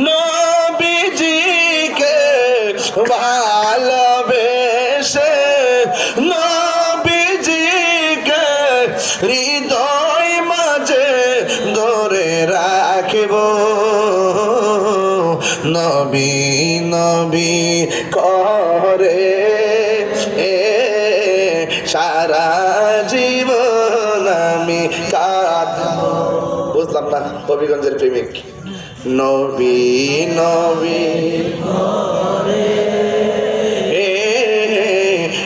নবীজিকে ভালোবেসে নবীজিকে হৃদয় মাঝে ধরে রাখব নবী নবী করে সারা জীবন আমি কাঁদব। বুঝলাম না হবিগঞ্জের প্রেমিক নবী নবী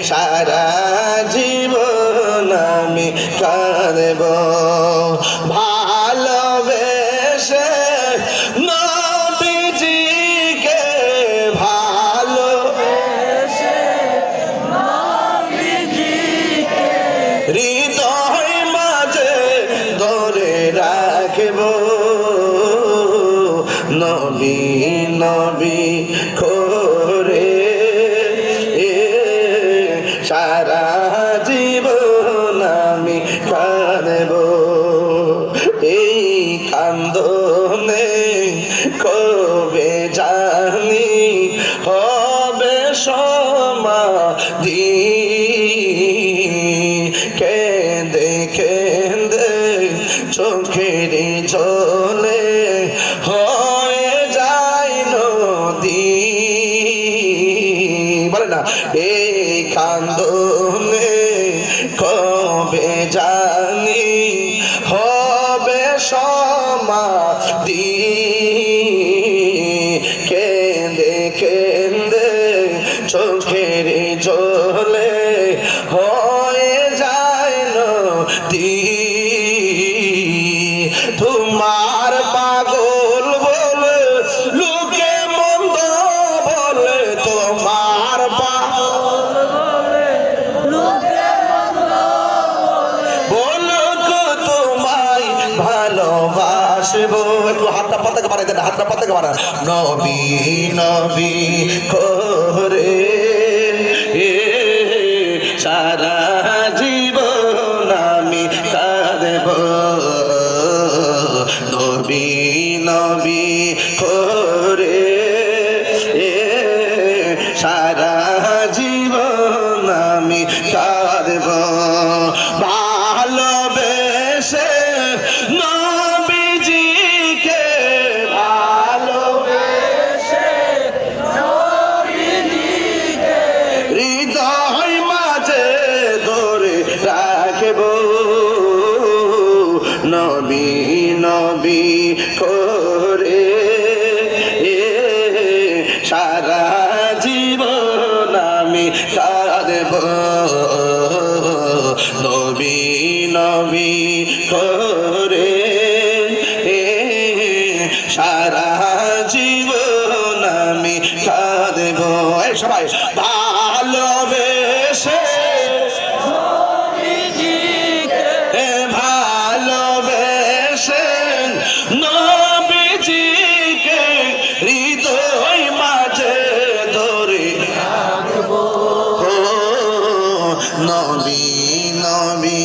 সারা জীবন আমি কাঁদব ভালোবেসে নবীজিকে ভালোবেসে নবীজিকে হৃদয় মাঝে ধরে রাখব নবী নবী করে সারা জীবন আমি কাঁদব এই কান্দনে কবে জানি হবে সমাধি কেঁদে কেঁদে চোখের জলে হয়ে যায় নদী বলে না এই কান্দনে কবে জানি হবে সমাধি কেঁদে কেঁদে চোখের জলে হয়ে যায় নদী তোমার পাগল বলে লোকে মন্দ বলে তোমার পাগল বলে লোকে মন্দ বলো তো তোমায় ভালোবাসবো একটু হাতটা পাতাকে বাড়াই দেন হাতটা পাতাকে বাড়ান নবী নবী করে সারা জীবন আমি কাঁদব নবী নবী করে সারা জীবন আমি কাঁদব ভালোবেসে নবীজিকে ভালোবেসে নবীজিকে হৃদয় মাঝে ধরে রাখব নবী নবী করে সারা জীবন আমি কাঁদব নবী নবী করে সারা জীবন আমি কাঁদব সবাই ভালোবেসে ভালোবেসে নবীজিকে হৃদয় মাঝে ধরে রাখব নবী নবী